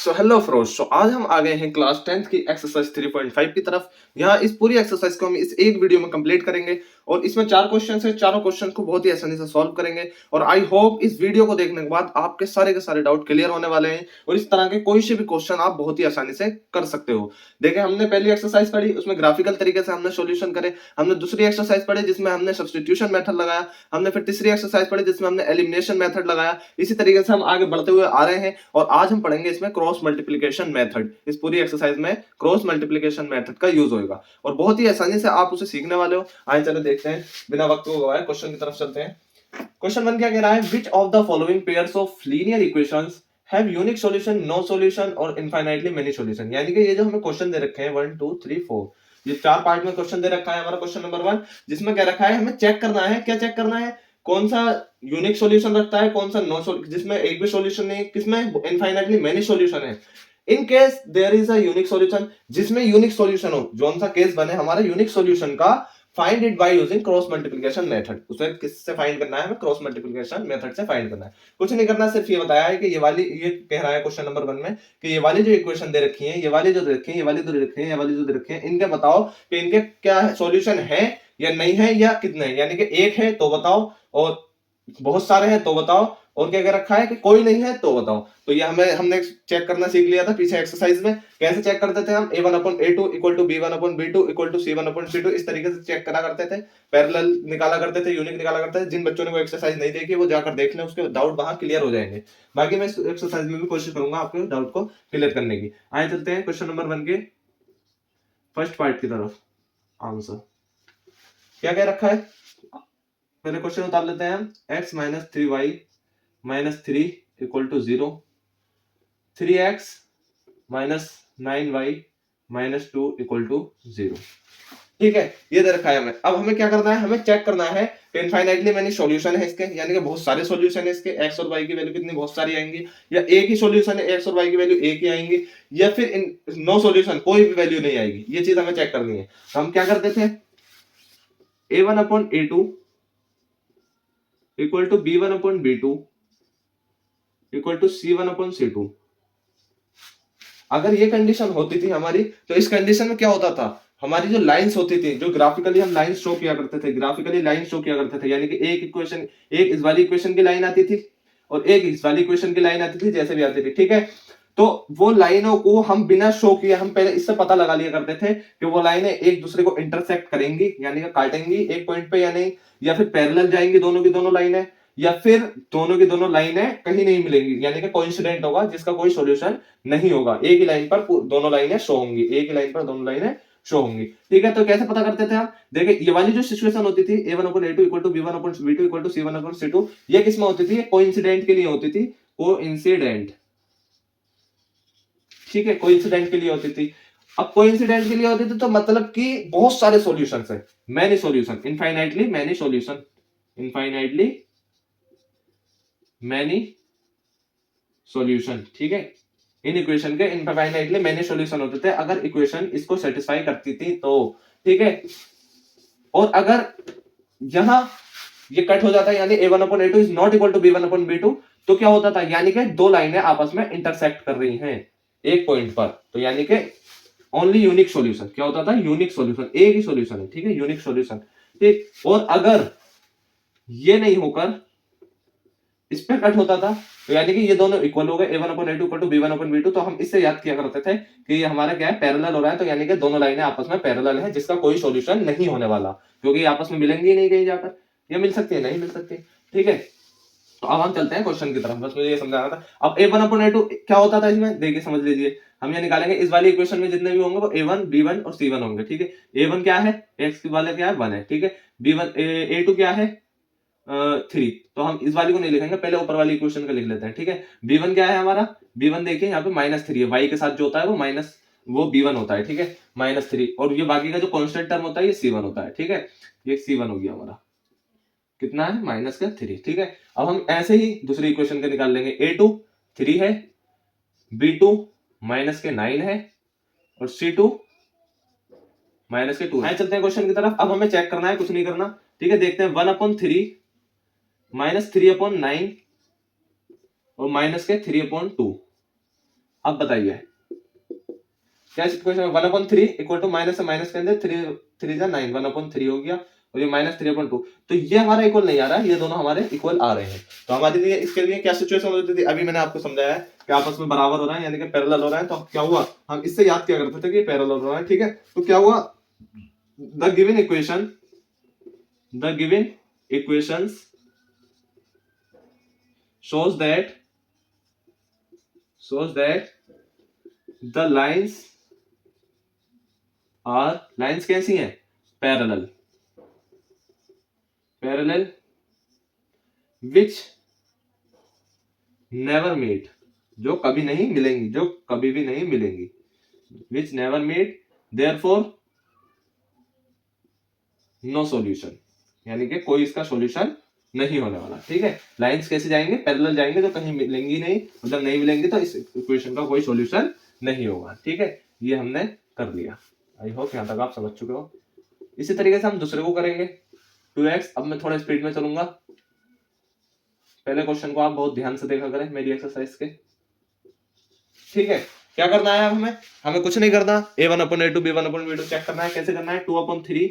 So hello friends, आज हम आ गए हैं क्लास 10th की एक्सरसाइज 3.5 की तरफ। यहाँ इस पूरी एक्सरसाइज को हम इस एक वीडियो में कंप्लीट करेंगे और इसमें 4 क्वेश्चन है। चारों क्वेश्चन को बहुत ही आसानी से सॉल्व करेंगे और आई होप इस वीडियो को देखने के बाद आपके सारे के सारे डाउट क्लियर होने वाले हैं और इस तरह के कोई से भी क्वेश्चन आप बहुत ही आसानी से कर सकते हो। देखिए, हमने पहली एक्सरसाइज पढ़ी, उसमें ग्राफिकल तरीके से हमने सोल्यूशन करे। हमने दूसरी एक्सरसाइज पढ़ी जिसमें हमने सब्स्टिट्यूशन मेथड लगाया। हमने फिर तीसरी एक्सरसाइज पढ़ी जिसमें हमने एलिमिनेशन मेथड लगाया। इसी तरीके से हम आगे बढ़ते हुए आ रहे हैं और आज हम पढ़ेंगे इसमें क्रॉस मल्टीप्लिकेशन मेथड। इस पूरी एक्सरसाइज में क्रॉस मल्टीप्लिकेशन मेथड का यूज होगा और बहुत ही आसानी से आप उसे सीखने वाले हो। आइए चलो देखते हैं, बिना वक्त को गवाए क्वेश्चन की तरफ चलते हैं। क्वेश्चन 1 क्या कह रहा है? Which of the following pairs of linear equations have unique solution, no solution और इनफाइनाइटली मेनी सॉल्यूशन। यानी कि ये जो हमें क्वेश्चन दे रखे हैं 1 2 3 4, ये 4 पार्ट में क्वेश्चन दे रखा है हमारा क्वेश्चन नंबर 1, जिसमें क्या रखा है हमें चेक करना है। क्या चेक करना है? कौन सा यूनिक सॉल्यूशन रखता है, कौन सा नो, जिसमें एक भी सॉल्यूशन नहीं, किसमें इनफाइनाइटली मेनी सॉल्यूशन है। In case there is a unique solution, जिसमें यूनिक सॉल्यूशन हो, जो सा केस बने हमारा यूनिक सॉल्यूशन का, find it by using cross multiplication method. उसे किससे फाइंड करना है? हमें क्रॉस मल्टीप्लिकेशन मेथड से फाइंड करना है। कुछ नहीं करना, सिर्फ ये बताया है कि ये कह रहा है क्वेश्चन नंबर 1 में कि ये वाली जो इक्वेशन दे रखी है, ये वाली जो दे रखी है, ये वाली जो दे रखी है, ये वाली जो दे रखी है, इनके बताओ कि इनके क्या सॉल्यूशन है या नहीं है या कितने हैं। यानी कि एक है तो बताओ, और बहुत सारे हैं तो बताओ, और क्या क्या रखा है कि कोई नहीं है तो बताओ। तो ये हमने चेक करना सीख लिया था पीछे एक्सरसाइज में। कैसे चेक करते थे हम? a1/a2 equal to b1/b2 equal to c1/c2, इस तरीके से चेक करा करते थे। पैरेलल निकाला करते थे, यूनिक निकाला करते थे। जिन बच्चों ने वो एक्सरसाइज नहीं देखी वो जाकर देख लें, उसके डाउट वहां क्लियर हो जाएंगे। बाकी मैं इस एक्सरसाइज में भी कोशिश करूंगा आपके डाउट को क्लियर करने की। आए चलते हैं क्वेश्चन नंबर 1 के फर्स्ट पार्ट की तरफ। आंसर क्या क्या रखा है? पहले क्वेश्चन उतार लेते हैं हम। x minus 3y minus 3 equal to 0, 3x minus 9y minus 2 equal to 0। ठीक है, ये दे रखा है हमें। अब हमें क्या करना है? हमें चेक करना है इनफाइनाइटली मेनी सॉल्यूशन है इसके, यानी कि बहुत सारे सॉल्यूशन है इसके। x और y की वैल्यू कितनी? बहुत सारी आएंगी। या एक ही सॉल्यूशन है, x और y की वैल्यू एक ही आएंगी, या फिर इन नो सॉल्यूशन, कोई भी वैल्यू नहीं आएगी। ये चीज हमें चेक करनी है। तो हम क्या करते थे? a1/a2 equal to b1/b2 equal to c1/c2। अगर ये कंडीशन होती थी हमारी, तो इस कंडीशन में क्या होता था? हमारी जो लाइंस होती थी, जो ग्राफिकली हम लाइन शो किया करते थे, ग्राफिकली लाइन शो किया करते थे, यानी कि एक इक्वेशन, एक इस वाली इक्वेशन की लाइन आती थी और एक इस वाली इक्वेशन की लाइन आती थी, जैसे भी आती थी। ठीक है, तो वो लाइनों को हम बिना शो किए, हम पहले इससे पता लगा लिया करते थे कि वो लाइनें एक दूसरे को इंटरसेक्ट करेंगी, यानी कि काटेंगी एक पॉइंट पे या नहीं, या फिर पैरेलल जाएंगी दोनों की दोनों लाइनें, या फिर दोनों की दोनों लाइनें कहीं नहीं मिलेंगी, यानी कि कोइंसिडेंट होगा जिसका कोई सॉल्यूशन नहीं होगा। एक ही लाइन पर दोनों लाइनें शो होंगी, एक ही लाइन पर दोनों लाइनें शो होंगी। ठीक है, तो कैसे पता करते थे हम? देखिए, ये वाली जो सिचुएशन होती थी a1/a2 equal to b1/b2 equal to c1/c2, ये किसमें होती थी? कोइंसिडेंट के लिए होती थी। कोइंसिडेंट, ठीक है, कोइंसिडेंट के लिए होती थी। अब कोइंसिडेंट के लिए होती थी तो मतलब कि बहुत सारे सॉल्यूशंस है, many solution, infinitely many solution, infinitely many solution. ठीक है, इन इक्वेशन के इनफाइनाइटली मैनी सॉल्यूशन होते थे अगर इक्वेशन इसको सेटिस्फाई करती थी तो। ठीक है, और अगर यहां ये कट हो जाता है, यानी a1/a2 is not equal to b1/b2, तो क्या होता था? यानी कि दो लाइनें आपस में इंटरसेक्ट कर रही हैं एक पॉइंट पर, तो यानी कि ओनली यूनिक सॉल्यूशन। क्या होता था? यूनिक सॉल्यूशन, एक ही सॉल्यूशन है। ठीक है, यूनिक सॉल्यूशन। ठीक, और अगर ये नहीं होकर इस पे कट होता था, तो यानी कि ये दोनों इक्वल हो गए, a1/a2 इक्वल टू b1/b2, तो हम इससे याद किया करते थे कि ये हमारा क्या है? पैरेलल हो रहा है, तो यानी कि दोनों लाइनें आपस में पैरेलल है, जिसका कोई सॉल्यूशन नहीं होने वाला, क्योंकि ये आपस में मिलेंगी ही नहीं कहीं जाकर। ये मिल सकती है? नहीं मिल सकती। ठीक है, तो अब हम चलते हैं क्वेश्चन की तरफ। बस मुझे ये समझाना था। अब a1/a2 क्या होता था इसमें? देखिए समझ लीजिए, हम ये निकालेंगे इस वाली इक्वेशन में जितने भी होंगे वो a1 b1 और c1 होंगे। ठीक है, a1 क्या है? x वाले क्या है? 1 है। ठीक है, b1 a2 क्या है? 3। तो हम इस वाली को नहीं लिखेंगे, पहले ऊपर वाली इक्वेशन को लिख लेते हैं। ठीक है, b1 क्या है हमारा? b1 देखिए यहाँ पे -3 है, y के साथ जो होता है वो माइनस, वो b1 होता है। ठीक है, -3, और ये बाकी का जो कांस्टेंट टर्म होता है ये c1 होता है। ठीक है, ये c1 हो गया हमारा, कितना है? -3। ठीक है, अब हम ऐसे ही दूसरी इक्वेशन के निकाल लेंगे। a2 3 है, b2 -9 है, और c2 -2 है। चलते हैं क्वेश्चन की तरफ। अब हमें चेक करना है, कुछ नहीं करना। ठीक है, देखते हैं। 1/3 -3/9 और -3/2। अब बताइए क्या इक्वेशन 1/3 इक्वल टू माइनस से माइनस के अंदर 3 जा 9 1/3 हो गया और ये -3/2 तो ये हमारा इक्वल नहीं आ रहा है, ये दोनों हमारे इक्वल आ रहे हैं। तो हमारे लिए इसके लिए क्या सिचुएशन होती थी, अभी मैंने आपको समझाया है कि आपस में बराबर हो रहा है यानी कि पैरेलल हो रहा है। तो क्या हुआ, हम इससे याद किया करते थे कि पैरेलल हो रहा है, ठीक है। तो क्या हुआ, the given equations shows that the lines कैसी हैं, पैरेलल which never meet, जो कभी भी नहीं मिलेंगी, which never meet therefore no solution, यानी कि कोई इसका सॉल्यूशन नहीं होने वाला, ठीक है। लाइंस कैसे जाएंगे, पैरेलल जाएंगे तो कहीं मिलेंगी नहीं, मतलब नहीं मिलेंगी तो इस इक्वेशन का कोई सॉल्यूशन नहीं होगा, ठीक है। ये हमने कर लिया, आई होप यहां तक आप समझ चुके हो। इसी तरीके से हम दूसरे को करेंगे 2x। अब मैं थोड़ा स्पीड में चलूंगा, पहले क्वेश्चन को आप बहुत ध्यान से देखा करें मेरी एक्सरसाइज के, ठीक है। क्या करना है, अब हमें कुछ नहीं करना, a1/a2 b1/b2 चेक करना है। कैसे करना है, 2/3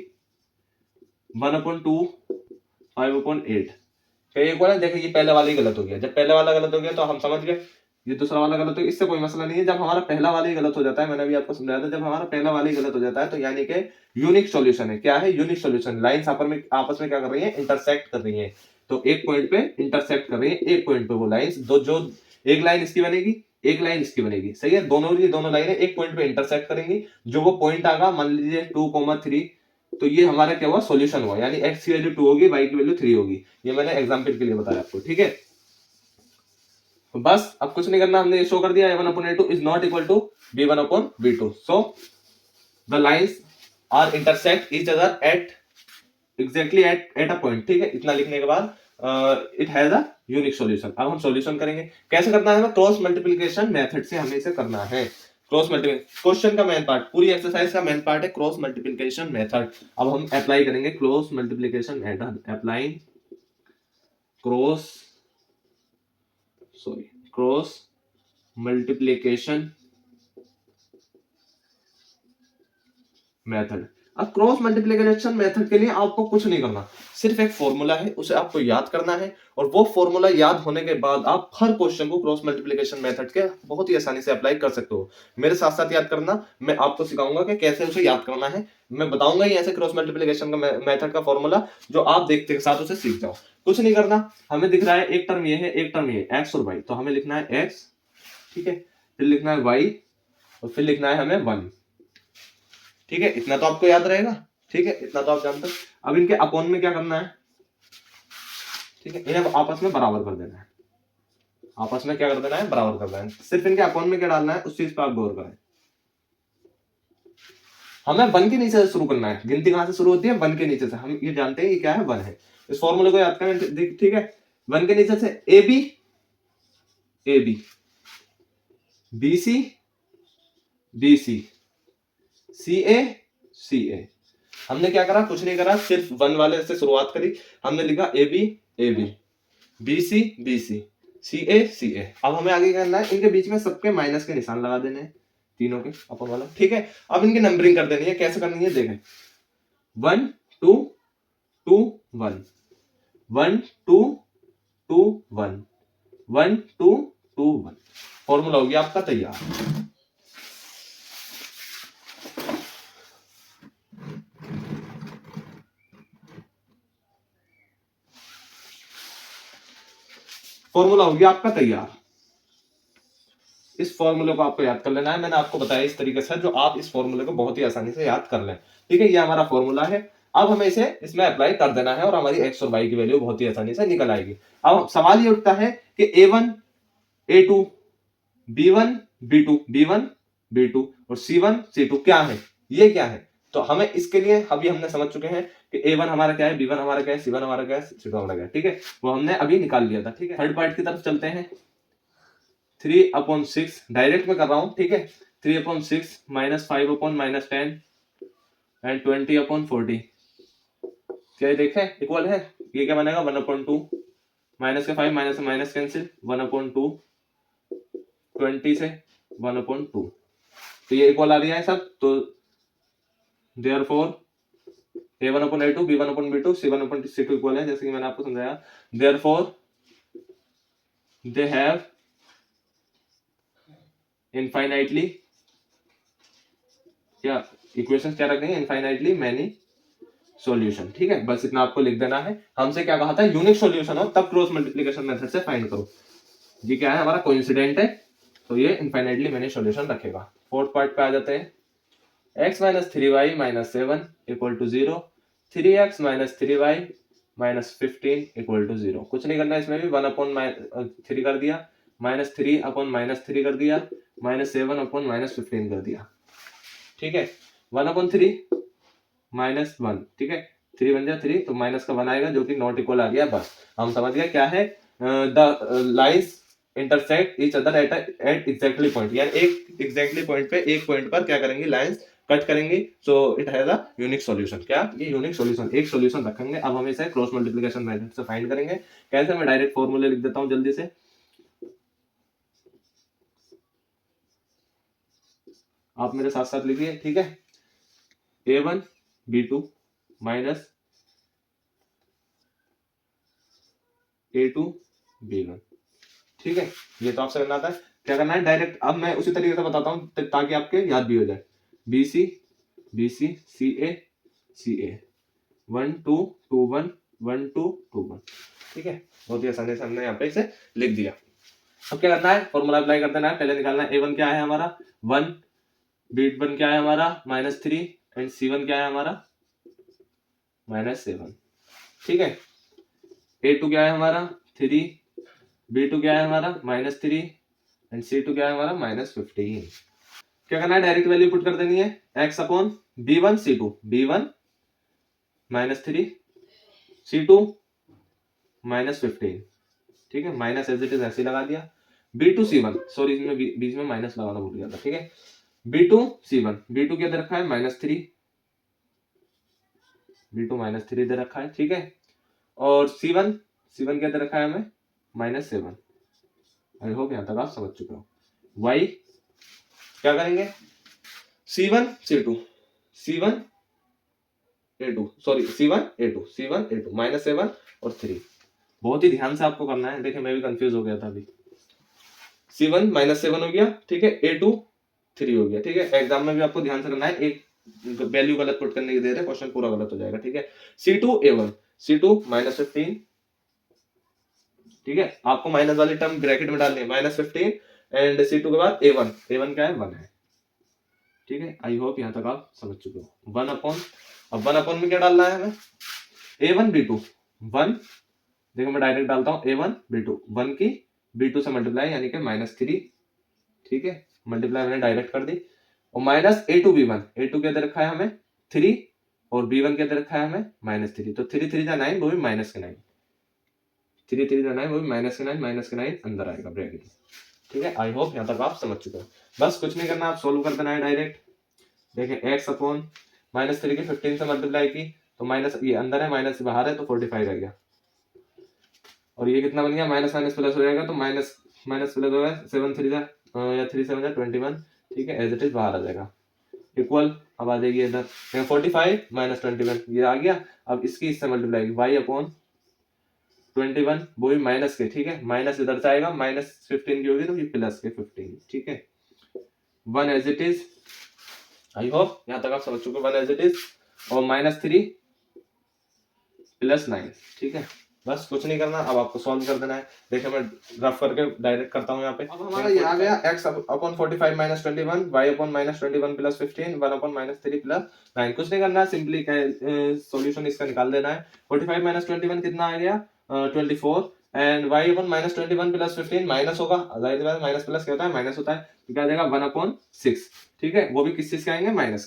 1/2 5/8 क्या ये इक्वल है। देखिए ये पहले वाला ही गलत हो गया, जब पहले वाला गलत हो गया तो हम समझ गए ये दूसरा वाला गलत हो गया, इससे कोई मसला नहीं है। जब हमारा पहला वाला ही गलत हो जाता है, मैंने अभी आपको समझाया था, जब हमारा पहला वाला ही गलत हो जाता है तो यानी कि यूनिक सॉल्यूशन है। क्या है, यूनिक सॉल्यूशन। लाइंस आपस में क्या कर रही है, इंटरसेक्ट कर रही है। तो एक पॉइंट पे इंटरसेक्ट कर रही है, एक पॉइंट पे वो लाइंस दो, जो एक लाइन इसकी बनेगी एक लाइन इसकी बनेगी, सही है। दोनों लाइनें एक पॉइंट पे इंटरसेक्ट करेंगी, जो वो पॉइंट आगा मान लीजिए 2,3, तो ये हमारा क्या हुआ, सॉल्यूशन हुआ। यानी x की वैल्यू 2 होगी, y की वैल्यू 3 होगी। ये मैंने एग्जांपल के लिए बताया आपको, ठीक है। तो बस अब कुछ नहीं करना, हमने ये शो कर दिया a1/a2 is not equal to b1/b2। So the lines are intersect each other at exactly at a point, ठीक है। इतना लिखने के बाद it has a unique solution. अब हम सॉल्यूशन करेंगे, कैसे करना है, क्रॉस मल्टीप्लिकेशन मेथड से हमें इसे करना है। क्रॉस मल्टीप्लिकेशन क्वेश्चन का मेन पार्ट, पूरी एक्सरसाइज का मेन पार्ट है क्रॉस मल्टीप्लिकेशन मेथड। अब हम अप्लाई करेंगे cross multiplication method, applying cross multiplication method. अब क्रॉस मल्टीप्लिकेशन मेथड के लिए आपको कुछ नहीं करना, सिर्फ एक फॉर्मूला है, उसे आपको याद करना है। और वो फॉर्मूला याद होने के बाद आप हर क्वेश्चन को क्रॉस मल्टीप्लिकेशन मेथड के बहुत ही आसानी से अप्लाई कर सकते हो। मेरे साथ साथ याद करना, मैं आपको सिखाऊंगा कि कैसे उसे याद करना है। मैं बताऊंगा ही ऐसे क्रॉस मल्टीप्लिकेशन का मेथड का फॉर्मूला, जो आप देखते के साथ उसे सीख जाओ। कुछ नहीं करना, हमें दिख रहा है एक टर्म ये है, एक टर्म ये, एक्स और वाई। तो हमें लिखना है एक्स, ठीक है, फिर लिखना है वाई और फिर लिखना है हमें 1, ठीक है। इतना तो आपको याद रहेगा, ठीक है, इतना तो आप जानते हो। अब इनके अपॉन में क्या करना है, ठीक है, इन्हें आपस में बराबर कर देना है। आपस में क्या कर देना है, बराबर कर देना है। सिर्फ इनके अपॉन में क्या डालना है, उस चीज पर आप गौर करें। हमें 1 के नीचे से शुरू करना है। गिनती कहां से शुरू होती है, 1 के नीचे से। हम ये जानते हैं ये क्या है, 1 है। इस फॉर्मूले को याद करें, ठीक है। 1 के नीचे से ए बी बी सी सी ए। हमने क्या करा, कुछ नहीं करा, सिर्फ 1 वाले से शुरुआत करी। हमने लिखा ए बी बी सी ए। अब हमें आगे क्या करना है, इनके बीच में सबके माइनस के निशान लगा देने हैं, तीनों के अपन वाला, ठीक है। अब इनकी नंबरिंग कर देनी है। कैसे करनी है, देखें 1 2 2 1 1 2 2 1 1 2 2 1। फॉर्मूला हो गया आपका तैयार। फॉर्मूला हो गया आपका तैयार। इस फॉर्मूले को आपको याद कर लेना है। मैंने आपको बताया इस तरीके से, जो आप इस फॉर्मूले को बहुत ही आसानी से याद कर लें, ठीक है। ये हमारा फॉर्मूला है। अब हमें इसे इसमें अप्लाई कर देना है और हमारी एक्स और वाई की वैल्यू बहुत ही आसानी से निकल आएगी। अब सवाल ये उठता है कि A1 A2 B1 B2 और C1 C2 क्या है, ये क्या है। तो हमें इसके लिए अभी हमने समझ चुके हैं कि A1 हमारा क्या है, B1 हमारा क्या है, C1 हमारा क्या है, C2 हमारा क्या है, ठीक है। वो हमने अभी निकाल लिया था, ठीक है। थर्ड पार्ट की तरफ चलते हैं। 3/6 डायरेक्ट में कर रहा हूं, ठीक है। 3/6 -5/-10 एंड 20/40 क्या ये देखें इक्वल है। ये क्या बनेगा, 1/2 माइनस के 5 माइनस से माइनस कैंसिल, 1/2 20 से 1/2। तो ये इक्वल आ रही है सब, तो therefore a1/a2 b1/b2 c1/c2 equal है, जैसे कि मैंने आपको समझाया। देयरफॉर दे हैव इनफाइनाइटली, क्या इक्वेशंस क्या रखनी है, इनफाइनाइटली मैनी सॉल्यूशन। ठीक है, बस इतना आपको लिख देना है। हमसे क्या कहा था, यूनिक सॉल्यूशन हो तब क्रॉस मल्टीप्लिकेशन मेथड से फाइंड करो। ये क्या है, हमारा कोइंसिडेंट है, तो ये इनफाइनाइटली मैनी सॉल्यूशन रखेगा। फोर्थ पार्ट पे आ जाते हैं। x - 3y - 7 = 0, 3x - 3y - 15 = 0। कुछ नहीं करना, इसमें भी 1/3 कर दिया, -3/-3 कर दिया, -7/-15 कर दिया। ठीक है, 1/3 -1, ठीक है, 3 बन जाए 3, तो माइनस का 1 आएगा, जो कि नॉट इक्वल आ गया। बस हम समझ गए क्या है, the lines intersect each other at exactly point, यानी एक एग्जैक्टली पॉइंट पे, एक पॉइंट पर क्या करेंगी, लाइंस कट करेंगी। So it has a unique solution. क्या, ये यूनिक सॉल्यूशन, एक सॉल्यूशन रखेंगे। अब हम इसे क्रॉस मल्टीप्लिकेशन मेथड से फाइंड करेंगे। कैसे, मैं डायरेक्ट फॉर्मूले लिख देता हूं जल्दी से। आप मेरे साथ साथ लिखिए, ठीक है। a1 b2 minus a2 b1, ठीक है। ये तो आपसे करना था, क्या करना है डायरेक्ट। अब मैं उसी तरीके से बताता हूँ ताकि आपके याद भी हो जाए। BC BC CA CA 1 2 2 1 1 2 2 1, ठीक है। बहुत ही आसानी से हमने यहाँ पे इसे लिख दिया। अब क्या करना है, फॉर्मूला अप्लाई कर देना है। पहले निकालना है A1 क्या है हमारा 1, B1 क्या है हमारा -3 एंड C1 क्या है हमारा -7, ठीक है। A2 क्या है हमारा 3, B2 क्या है हमारा -3 एंड C2 क्या है हमारा -15। क्या करना है, डायरेक्ट वैल्यू पुट कर देनी है। x/b1 c2, b1 -3 c2 -15, ठीक है। माइनस एज इट इज ऐसे लगा दिया। b2 c1, सॉरी इसमें बीच में माइनस लगाना भूल गया था, ठीक है। b2 c1, b2 क्या दे रखा है -3, b2 -3 दे रखा है, ठीक है। और c1 क्या दे रखा है हमें -7। आई होप यहाँ तक आप समझ चुके हो। y क्या करेंगे, c1 c2 c1 a2, sorry c1 a2 c1 a2 -7 और 3। बहुत ही ध्यान से आपको करना है। देखिए मैं भी कंफ्यूज हो गया था अभी। c1 -7 हो गया, ठीक है। a2 3 हो गया, ठीक है। एग्जाम में भी आपको ध्यान से करना है, एक वैल्यू गलत पुट करने की देर है, क्वेश्चन पूरा गलत हो जाएगा, ठीक है। c2 a1 c2 -15, ठीक है। आपको माइनस वाली टर्म ब्रैकेट में डालनी है, -15 एंड c2 के बाद a1 क्या है 1 है, ठीक है। आई होप यहाँ तक आप समझ चुके हो। 1/, अब 1/, में क्या डालना है हमें, a1 b2 1, देखो मैं डायरेक्ट डालता हूँ a1 b2 1 की b2 से मल्टीप्लाई, यानी कि -3, ठीक है। मल्टीप्लाई मैंने डायरेक्ट कर दी। और -a2 b1, a2 क्या दे रखा है हमें 3 और b1 क्या दे रखा है हमें -3, तो 3 3 9, वो भी -9, 3 3 9, वो भी -9 अंदर आएगा ब्रैकेट में, ठीक है। आई होप यहाँ तक आप समझ चुके हो। बस कुछ नहीं करना, आप सोल्व कर देना है डायरेक्ट। देखिए x/-3 की 15 से मल्टीप्लाई की, तो माइनस ये अंदर है, माइनस से बाहर है, तो 45 रह गया। और ये कितना बन गया, माइनस माइनस प्लस हो जाएगा, तो माइनस माइनस प्लस होगा, 7 3 या 3 7 21, ठीक है। एज इट इज बाहर आ जाएगा, इक्वल। अब आ जाएगी इधर 45 - 21, ये आ गया। अब इसकी इससे मल्टीप्लाई y/21, वो भी माइनस के, ठीक है। माइनस इधर से आएगा, -15 की होगी तो ये प्लस के 15, ठीक है। 1 as it is. I hope यहाँ तक आप समझ चुके हो, 1 एज इट इज। और -3 + 9, ठीक है। बस कुछ नहीं करना, अब आपको सॉल्व कर देना है। देखिए मैं रफ करके डायरेक्ट करता हूँ यहाँ पे। अब हमारा ये आ गया x/45 - 21, y/-21 + 15, 1/-3 + 9। कुछ नहीं करना, सिंपली सॉल्यूशन इसका निकाल देना है। 45 - 21 कितना आ गया 24, एंड y/-21 + 15 माइनस होगा, जाहिर सी बात है, माइनस प्लस क्या होता है, माइनस होता है, तो क्या आ जाएगा 1/6, ठीक है। वो भी किस चीज के आएंगे, माइनस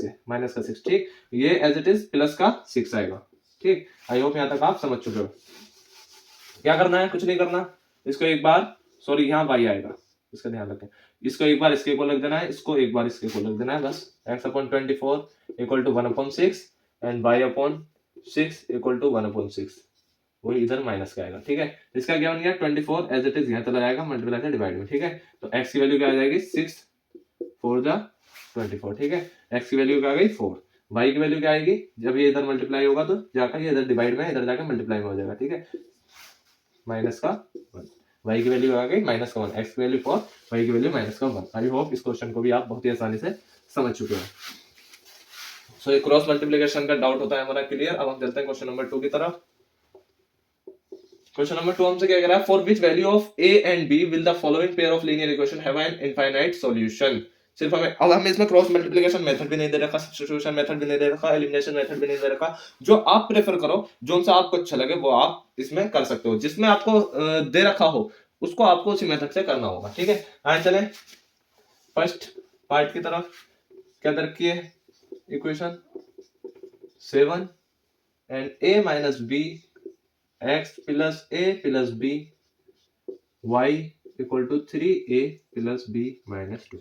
का 6, ठीक। ये एज इट इज प्लस का 6 आएगा, ठीक। आई होप यहाँ तक आप समझ चुके हो। क्या करना है, कुछ नहीं करना। इसको एक बार, सॉरी यहाँ y आएगा, इसका ध्यान रखें। इसको एक बार इसके इक्वल रख देना है, इसको एक बार इसके इक्वल रख देना है, बस। x/24 = 1/6 एंड y/6 = 1/6, वही इधर माइनस का आएगा, ठीक है। इसका क्या बन गया 24 एज इट इज यहाँ चला जाएगा, मल्टीप्लाई से डिवाइड में, ठीक है। तो x की वैल्यू क्या आ जाएगी 6 4 जा 24, ठीक है। x की वैल्यू क्या आ गई 4, y की वैल्यू क्या आएगी, जब ये इधर मल्टीप्लाई होगा तो जाकर ये इधर डिवाइड में, इधर जाकर मल्टीप्लाई में हो जाएगा, ठीक है। माइनस का 1, y की वैल्यू आ गई माइनस का 1, x की वैल्यू 4, y की वैल्यू माइनस का 1। आई होप इस क्वेश्चन को भी आप बहुत ही आसानी से समझ चुके हैं। सो ये क्रॉस मल्टीप्लिकेशन का डाउट होता है हमारा क्लियर। अब हम चलते हैं क्वेश्चन नंबर 2 की तरफ। क्वेश्चन नंबर 2 हमसे क्या कह रहा है, for which value of a and b will the following pair of linear equation have an infinite solution. सिर्फ हमें, अब हमें इसमें क्रॉस मल्टीप्लिकेशन मेथड भी नहीं दे रखा, सब्स्टिट्यूशन मेथड भी नहीं दे रखा, एलिमिनेशन मेथड भी नहीं दे रखा। जो आप प्रेफर करो, जो सा आपको अच्छा लगे वो आप इसमें कर सकते हो। जिसमें आपको दे रखा हो उसको आपको उसी मेथड से करना होगा, ठीक है। आए चले फर्स्ट पार्ट की तरफ। क्या दे रखी है equation, 7 and a minus b x plus a plus b y equal to 3a plus b minus 2।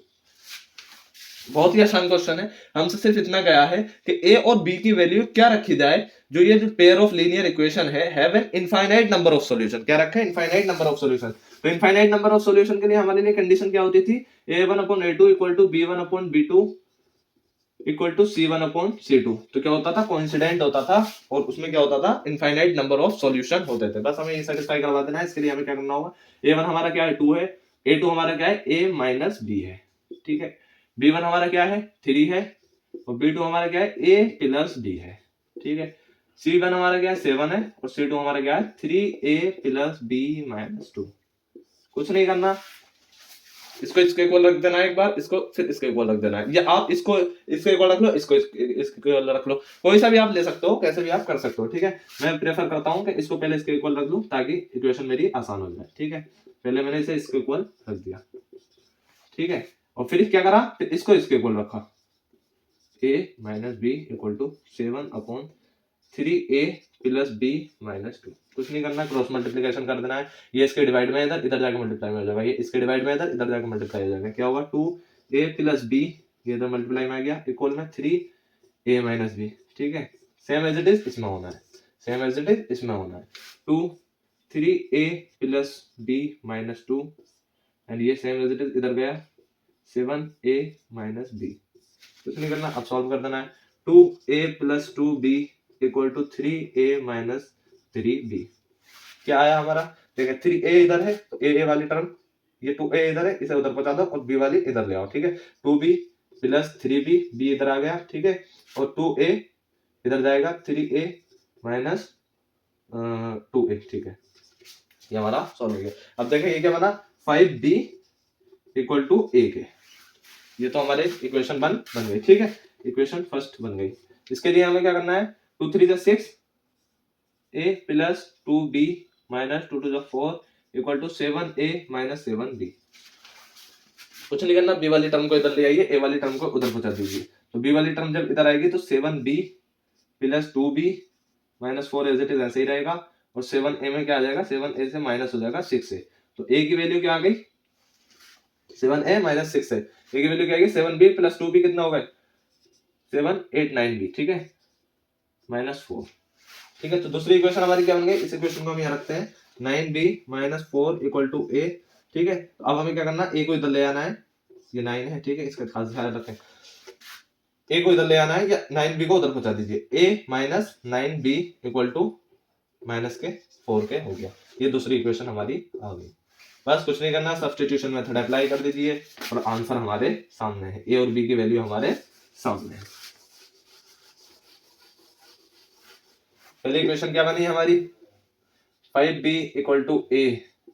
बहुत ही आसान क्वेश्चन है। हमसे सिर्फ इतना गया है कि a और b की वैल्यू क्या रखी जाए, जो ये जो पेयर ऑफ लीनियर इक्वेशन है have an infinite number of solution. क्या रखा है, इनफाइनाइट नंबर ऑफ सॉल्यूशन। तो इनफाइनाइट नंबर ऑफ सॉल्यूशन के लिए हमारे लिए कंडीशन क्या होती थी, a1/a2 equal to b1/b2 equal to c1/c2। तो क्या होता था, कोइंसिडेंट होता था, और उसमें क्या होता था, इनफाइनाइट नंबर ऑफ सॉल्यूशन होते थे। बस हमें ये सेटिस्फाई करवा देना है। इसके लिए हमें क्या करना होगा, a1 हमारा क्या है 2 है, a2 हमारा क्या है a माइनस b है, ठीक है। b1 हमारा क्या है 3 है, और b2 हमारा क्या है a प्लस b है, ठीक है। c1 हमारा क्या है 7 है, और c2 हमारा क्या है 3a प्लस b माइनस 2। कुछ नहीं करना, इसको इसके इक्वल रख देना है एक बार, इसको फिर इसके इक्वल रख देना है, या आप इसको इसके इक्वल रख लो, इसको इसके इक्वल रख लो, कोई सा भी आप ले सकते हो, कैसे भी आप कर सकते हो, ठीक है। मैं प्रेफर करता हूं कि इसको पहले इसके इक्वल रख लूं ताकि इक्वेशन मेरी आसान हो जाए, ठीक है। पहले मैंने इसे इसके इक्वल रख दिया, ठीक है, और फिर क्या करा, फिर इसको इसके इक्वल रखा, a minus b equal to 7/3a plus b minus 2। कुछ नहीं करना, क्रॉस मल्टीप्लिकेशन कर देना है। ये इसके डिवाइड में इधर, इधर जाके मल्टीप्लाई में हो जाएगा, ये इसके डिवाइड में इधर, इधर जाके मल्टीप्लाई हो जाएगा। क्या होगा 2a प्लस b, ये इधर मल्टीप्लाई में आ गया, इक्वल में 3a माइनस b, ठीक है। सेम एज इट इज इसमें होना है, सेम एज इट इज इसमें होना है, 3a plus b minus 2, and ये सेम एज इट इज इधर गया 7a माइनस b। कुछ नहीं करना, अब सॉल्व कर देना है। 2a plus 2b equal to 3a minus 3b। क्या आया हमारा, देखिए 3a इधर है तो a वाली टर्म, ये 2a इधर है, इसे उधर पहुंचा दो और b वाली इधर ले आओ, ठीक है। 2b प्लस 3b, b इधर आ गया, ठीक है, और 2a इधर जाएगा 3a माइनस 2a, ठीक है। ये हमारा सॉल्व हो गया। अब देखें ये क्या बना, 5b इक्वल टू a के, ये तो हमारे इक्वेशन बन गई, ठीक है, इक्वेशन फर्स्ट बन गई। इसके लिए हमें क्या करना है, 2 3 जा 6 a प्लस 2b माइनस 2 2 जा 4 equal to 7a minus 7b। कुछ नहीं करना, b वाली टर्म को इधर ले आइए, a वाली टर्म को उधर पहुंचा दीजिए। तो b वाली टर्म जब इधर आएगी तो 7b plus 2b minus 4 as it is ऐसे ही रहेगा, और 7a में क्या आ जाएगा, 7a से माइनस हो जाएगा 6a। तो a की वैल्यू क्या आ गई, 7a माइनस 6a। a की वैल्यू क्या आ गई, 7b प्लस 2b कितना हो गए 7 8 9b, ठीक है, माइनस 4, ठीक है। तो दूसरी इक्वेशन हमारी क्या बन गई, इस इक्वेशन को हम यहाँ रखते हैं 9b minus 4 equal to a, ठीक है। तो अब हमें क्या करना, a को इधर ले आना है, ये 9 है, ठीक है, इसका खास ध्यान रखें, a को इधर ले आना है, या 9b को उधर पहुंचा दीजिए, a minus 9b equal to minus के 4 के हो गया। ये दूसरी इक्वेशन हमारी आ गई। बस कुछ नहीं करना, सब्स्टिट्यूशन मेथड अप्लाई कर दीजिए और आंसर हमारे सामने है, a और b की वैल्यू हमारे सामने है। पहली इक्वेशन क्या बनी हमारी, 5b equal to a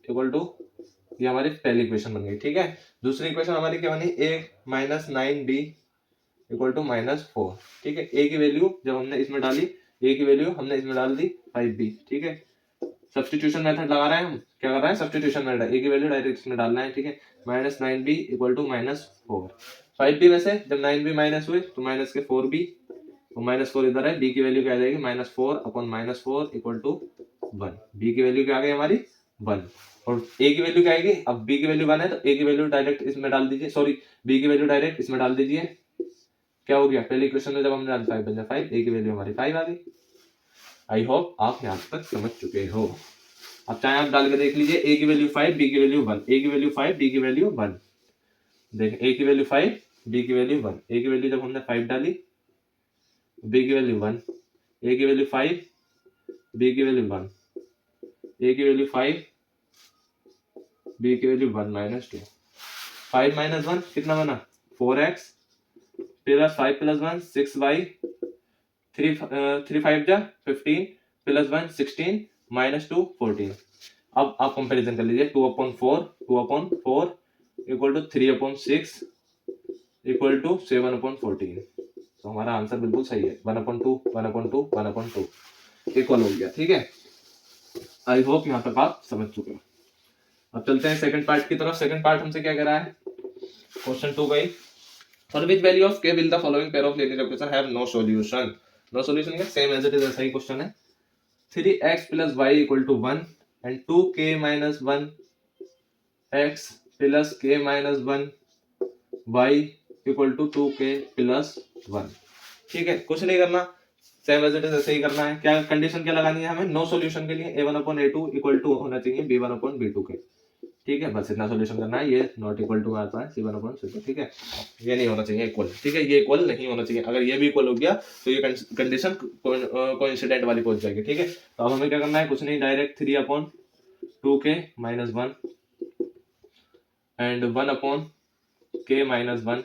equal to, ये हमारी पहली इक्वेशन बन गई, ठीक है। दूसरी इक्वेशन हमारी क्या बनी, a minus 9b equal to minus 4, ठीक है। a की वैल्यू जब हमने इसमें डाली, a की वैल्यू हमने इसमें डाल दी 5b, ठीक है। सब्स्टिट्यूशन मेथड लगा रहे हैं हम, क्या कर रहे हैं, सब्स्टिट्यूशन मेथड, a की वैल्यू डायरेक्ट इसमें डालना है, ठीक है। Minus 9b equal to minus 4, 5b में से जब 9b माइनस हुए तो माइनस के 4b, तो माइनस 4 इधर है, b की वैल्यू क्या आ जाएगी, minus 4 upon minus 4 equal to 1। b की वैल्यू क्या आ गई हमारी 1, और a की वैल्यू क्या आएगी, अब b की वैल्यू 1 है तो a की वैल्यू डायरेक्ट इसमें डाल दीजिए, सॉरी b की वैल्यू डायरेक्ट इसमें डाल दीजिए। क्या हो गया, पहली इक्वेशन में जब हमने डाल 5 बन जाए 5, a की वैल्यू हमारी 5 आ गई। आई होप आप यहाँ तक समझ चुके हो। अब चाहे आप डाल के देख लीजिए, a की वैल्यू 5, b की वैल्यू 1, a की वैल्यू 5, b की वैल्यू 1, देख a की वैल्यू 5, बी की वैल्यू 1, ए की वैल्यू जब हमने 5 डाली, बी की वैल्यू 1, ए की वैल्यू 5, बी की वैल्यू 1, ए की वैल्यू 5, बी की वैल्यू 1 माइनस 2। 5 माइनस 1 कितना बना 4x प्लस 5 प्लस 1 6y, 3 5 जा 15 प्लस 1 16 माइनस 2 14। अब आप कंपैरिजन कर लीजिए 2/4 इक्वल टू 3/6 इक्वल टू 7/14। तो हमारा आंसर बिल्कुल सही है 1/2 1/2 1/2 इक्वल हो गया। ठीक है, आई होप यहाँ तक आप समझ चुके हो। अब चलते हैं सेकंड पार्ट की तरफ। सेकंड पार्ट हमसे क्या कह रहा है, क्वेश्चन 2 गई, for which value of k will the following pair of linear equation have no solution। No solution क्या, सेम एज इट इज ऐसा ही क्वेश्चन है। 3x plus y equal to 1 and 2k minus 1 x plus k minus 1 y equal to 2k plus 1। ठीक है, कुछ नहीं करना, same as it is ऐसे ही करना है। क्या कंडीशन क्या लगानी है हमें, नो सॉल्यूशन के लिए a1/a2 इक्वल टू होना चाहिए b1/b2 के। ठीक है, बस इतना सॉल्यूशन करना है। ये नॉट इक्वल टू आता है c1/c2। ठीक है, ये नहीं होना चाहिए इक्वल। ठीक है, ये इक्वल नहीं होना चाहिए। अगर ये भी इक्वल हो गया तो ये कंडीशन कोइंसिडेंट वाली पहुंच जाएगी। ठीक है, तो अब हमें क्या करना है, कुछ नहीं, direct 3/2k minus 1 and 1/k minus 1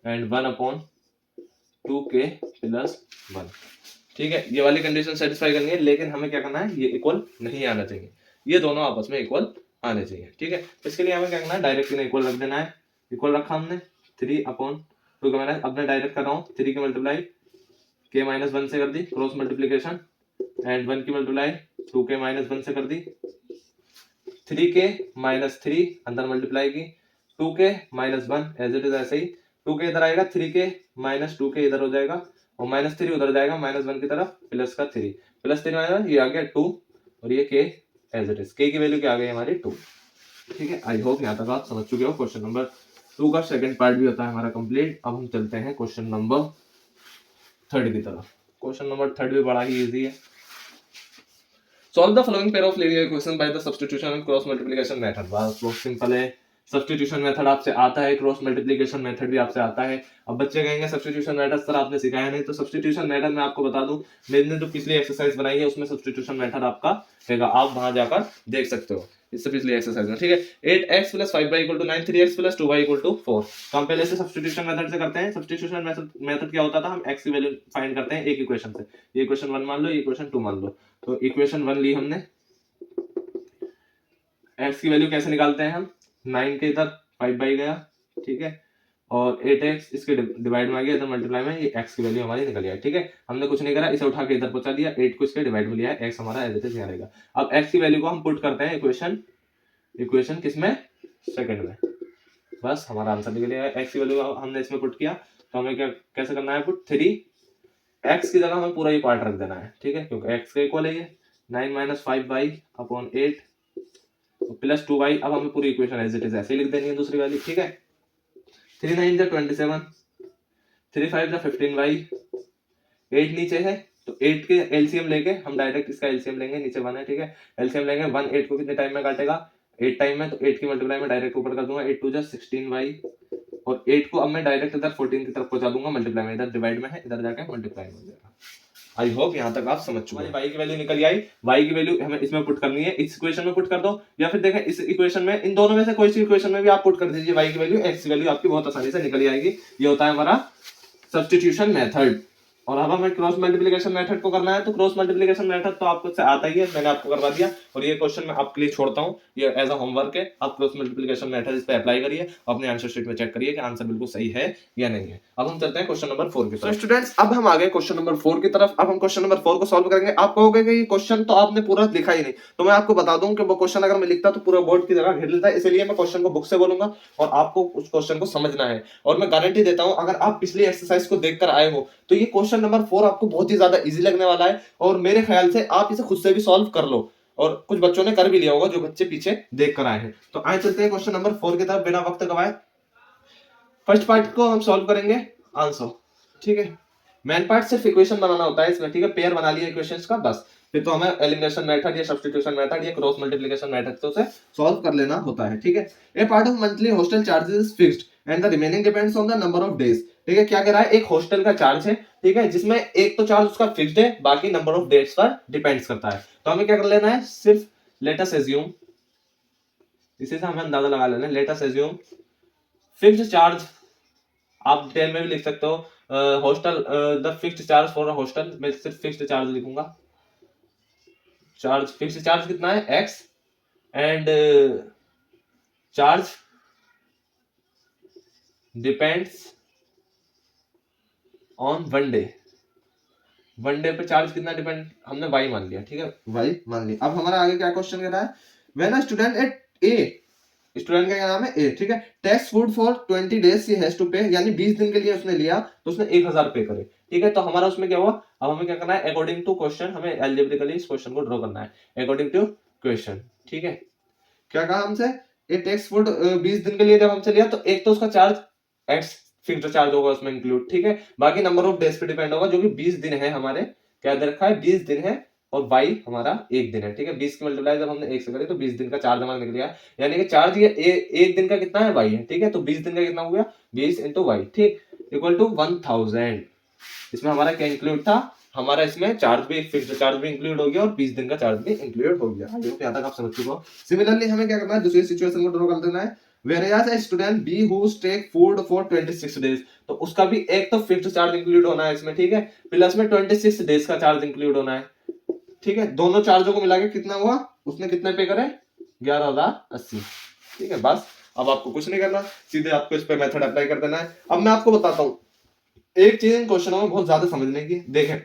and 1/2k plus 1। ठीक है, ये वाली कंडीशन सेटिस्फाई करनी है, लेकिन हमें क्या करना है, ये इक्वल नहीं आना चाहिए, ये दोनों आपस में इक्वल आने चाहिए। ठीक है, इसके लिए हमें क्या करना है, डायरेक्ट इन्हें इक्वल रख देना है। इक्वल रखा हमने 3/2 के माइनस, अब मैं डायरेक्ट कर रहा हूँ 3 की मल्टीप्लाई k माइनस 1 से कर दी क्रॉस मल्टीप्लीकेशन, एंड 1 की मल्टीप्लाई 2k माइनस 1 से कर दी, 3k माइनस 3 अंदर मल्टीप्लाई की, 2k minus 1 as it is ऐसे ही, 2k इधर आएगा, 3k माइनस 2k इधर हो जाएगा, और माइनस 3 उधर जाएगा माइनस 1 की तरफ, प्लस का 3 प्लस 3 आएगा, ये आ गया 2, और ये k as it is, k की वैल्यू क्या आ गई हमारी 2। ठीक है, आई होप यहाँ तक आप समझ चुके हो। क्वेश्चन नंबर 2 का सेकंड पार्ट भी होता है हमारा कंप्लीट। अब हम चलते हैं क्वेश्चन नंबर 3 की तरफ। क्वेश्चन नंबर 3 भी बड़ा ही इजी है। Solve the following pair of linear equation by the substitution and cross multiplication method. बस बहुत सिंपल है, सब्स्टिट्यूशन मेथड आपसे आता है, क्रॉस मल्टीप्लिकेशन मेथड भी आपसे आता है। अब बच्चे कहेंगे सब्स्टिट्यूशन मेथड सर आपने सिखाया नहीं, तो सब्स्टिट्यूशन मेथड मैं आपको बता दूं, मैंने जो पिछली एक्सरसाइज बनाई है उसमें सब्स्टिट्यूशन मेथड आपका रहेगा, आप वहां जाकर देख सकते हो इससे पिछली एक्सरसाइज में। ठीक है, 8x plus 5y equal to 9, 3x plus 2y equal to 4। तो हम पहले से सब्स्टिट्यूशन मेथड से करते हैं। सब्स्टिट्यूशन मेथड क्या होता था, हम x की वैल्यू फाइंड करते हैं एक इक्वेशन से। ये इक्वेशन 1 मान लो, ये इक्वेशन 2 मान लो। तो इक्वेशन 1 ली हमने, x की वैल्यू कैसे निकालते हैं हम, 9 के इधर 5 गया, ठीक है, और 8x इसके डिवाइड में आ गया, इधर मल्टीप्लाई में, ये x की वैल्यू हमारी निकल आई। ठीक है, हमने कुछ नहीं करा, इसे उठा के इधर पहुंचा दिया, 8 को इसके डिवाइड में लिया है, x हमारा एज इट इज यहाँ रहेगा। अब x की वैल्यू को हम पुट करते हैं इक्वेशन किसमें, सेकंड में। बस हमारा आंसर निकल गया। x की वैल्यू हमने इसमें पुट किया, तो हमें क्या कैसे करना है पुट, 3x की जगह हमें पूरा ये पार्ट रख देना है। ठीक है, क्योंकि x के इक्वल है ये, 9 minus 5y upon 8 plus 2y। अब हमें पूरी इक्वेशन एज इट इज ऐसे ही लिख देनी है दूसरी वाली। ठीक है, 3 9 जा 27, 3 5 जा 15y, 8 नीचे है तो 8 के एलसीएम लेके हम डायरेक्ट इसका एलसीएम लेंगे, नीचे 1 है। ठीक है, एलसीएम लेंगे, 1 8 को कितने टाइम में काटेगा, 8 टाइम में, तो 8 की मल्टीप्लाई में डायरेक्ट ऊपर कर दूंगा, 8 2 जा 16y, और 8 को अब मैं डायरेक्ट इधर 14 की तरफ पहुंचा दूंगा, मल्टीप्लाई में, इधर डिवाइड में है, इधर जाके मल्टीप्लाई में हो जाएगा। आई होप यहाँ तक आप समझ चुके हैं। y की वैल्यू निकल आई, y की वैल्यू हमें इसमें पुट करनी है, इस इक्वेशन में पुट कर दो, या फिर देखें इस इक्वेशन में, इन दोनों में से कोई सी इक्वेशन में भी आप पुट कर दीजिए y की वैल्यू, x की वैल्यू आपकी बहुत आसानी से निकल आएगी। ये होता है हमारा सब्स्टिट्यूशन मेथड। और अब हमें क्रॉस मल्टीप्लिकेशन मेथड को करना है, तो क्रॉस मल्टीप्लिकेशन मेथड तो आपको से आता ही है, मैंने आपको करवा दिया, और ये क्वेश्चन मैं आपके लिए छोड़ता हूँ, ये एज अ होमवर्क है। आप क्रॉस मल्टीप्लिकेशन मेथड इस पे अप्लाई करिए, अपने आंसर शीट में चेक करिए कि आंसर बिल्कुल सही है या नहीं है। अब हम चलते हैं क्वेश्चन नंबर 4 की तरफ। तो स्टूडेंट्स, अब हम आ गए क्वेश्चन नंबर 4 की तरफ। अब हम क्वेश्चन नंबर 4 को सॉल्व करेंगे। आप कहोगे कि ये क्वेश्चन तो आपने पूरा लिखा ही नहीं, तो मैं आपको बता दूं कि वो क्वेश्चन अगर मैं लिखता तो पूरा बोर्ड की जगह घेर लेता है, इसलिए मैं क्वेश्चन को बुक से बोलूंगा और आपको उस क्वेश्चन को समझना है। और मैं गारंटी देता हूं, अगर आप पिछली एक्सरसाइज को देखकर आए हो तो ये क्वेश्चन नंबर 4 आपको बहुत ही ज्यादा इजी लगने वाला है, और मेरे ख्याल से आप इसे खुद से भी सॉल्व कर लो, और कुछ बच्चों ने कर भी लिया होगा जो बच्चे पीछे देख कर आए हैं। तो आए चलते हैं क्वेश्चन नंबर 4 की तरफ बिना वक्त गवाए। फर्स्ट पार्ट को हम सॉल्व करेंगे आंसर। ठीक है, मेन पार्ट सिर्फ इक्वेशन बनाना होता है इसमें। ठीक है, पेयर बना लिया इक्वेशंस का, बस फिर तो हमें एलिमिनेशन मेथड या सब्स्टिट्यूशन मेथड या क्रॉस मल्टीप्लिकेशन मेथड से सॉल्व कर लेना होता है। ठीक है, a part of monthly hostel charges is fixed and the remaining depends on the number of days. ठीक है, क्या कह रहा है, एक हॉस्टल का चार्ज है, ठीक है, जिसमें एक तो चार्ज उसका फिक्स्ड है, बाकी नंबर ऑफ डेज पर डिपेंड्स करता है। तो हमें क्या कर लेना है, सिर्फ लेट अस एज्यूम, इसी से हमें अंदाजा लगा लेना है, let us assume fixed charge, आप डिटेल में भी लिख सकते हो, hostel the fixed charge for a hostel, मैं सिर्फ फिक्स्ड चार्ज लिखूंगा, चार्ज फिक्स्ड चार्ज कितना है x, and charge depends on one day, one day पे चार्ज कितना डिपेंड, हमने वाई मान लिया, ठीक है, वाई मान लिया। अब हमारा आगे क्या क्वेश्चन कह रहा है, when a student at A, student का क्या नाम है ए, ठीक है, takes food for 20 days he has to pay, यानी 20 दिन के लिए उसने लिया तो उसने 1000 पे करे, ठीक है। तो हमारा उसमें क्या हुआ, अब हमें क्या करना है, अकॉर्डिंग टू क्वेश्चन हमें एल्जेब्रिकली इस क्वेश्चन को ड्रॉ करना है अकॉर्डिंग टू क्वेश्चन, ठीक है। क्या कहा हमसे, ये टेक्स फूड 20 दिन के लिए जब हमसे लिया तो एक तो उसका चार्ज एक्स फिक्स्ड चार्ज होगा उसमें इंक्लूड, ठीक है, बाकी नंबर ऑफ डेज पे डिपेंड होगा, जो कि 20 दिन है हमारे, क्या दे रखा है 20 दिन है, और वाई हमारा एक दिन है, ठीक है, 20 की मल्टीप्लाई जब हमने एक से करी तो 20 दिन का चार्ज हमारा निकल गया, यानी कि चार्ज ये एक दिन का कितना है वाई है, ठीक है, तो 20 दिन का कितना हो गया 20 इंटू वाई, ठीक, इक्वल टू 1000। इसमें हमारा क्या इंक्लूड था, हमारा इसमें चार्ज भी, फिक्स्ड चार्ज भी इंक्लूड हो गया और 20 दिन का चार्ज भी इंक्लूड हो गया। आई होप यहां तक आप समझ चुके हो। सिमिलरली हमें क्या करना है, दूसरी सिचुएशन को ड्रॉ कर देना है, whereas a student B who's take food for 26 days, तो उसका भी एक तो फिक्स्ड चार्ज इंक्लूड होना है इसमें, ठीक है, प्लस में 26 डेज का चार्ज इंक्लूड होना है, ठीक है, दोनों चार्जों को मिला के कितना हुआ, उसने कितने पे करे 11,080, ठीक है। बस अब आपको कुछ नहीं करना, सीधे आपको इस पे मेथड अप्लाई कर देना है। अब मैं आपको बताता हूँ एक चीज इन क्वेश्चनों में बहुत ज्यादा समझने की, देखें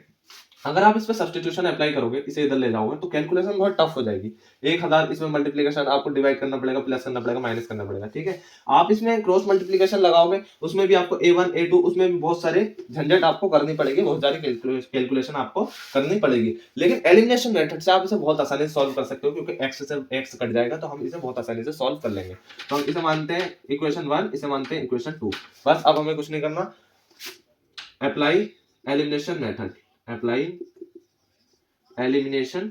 अगर आप इस पे सब्स्टिट्यूशन अप्लाई करोगे, इसे इधर ले जाओगे तो कैलकुलेशन बहुत टफ हो जाएगी। 1000 इसमें मल्टीप्लीकेशन आपको डिवाइड करना पड़ेगा, प्लस करना पड़ेगा, माइनस करना पड़ेगा, ठीक है। आप इसमें क्रॉस मल्टीप्लीकेशन लगाओगे, उसमें भी आपको A1 A2 उसमें भी बहुत सारे झंझट आपको करनी पड़ेगी, बहुत सारी कैलकुलेशन आपको करनी पड़ेगी। लेकिन एलिमिनेशन मेथड से आप इसे बहुत आसानी से सॉल्व कर सकते हो, क्योंकि एक्स से एक्स कट जाएगा तो हम इसे बहुत आसानी से सॉल्व कर लेंगे। तो हम इसे मानते हैं इक्वेशन 1, इसे मानते हैं इक्वेशन 2। बस अब हमें कुछ नहीं करना, apply elimination method, apply elimination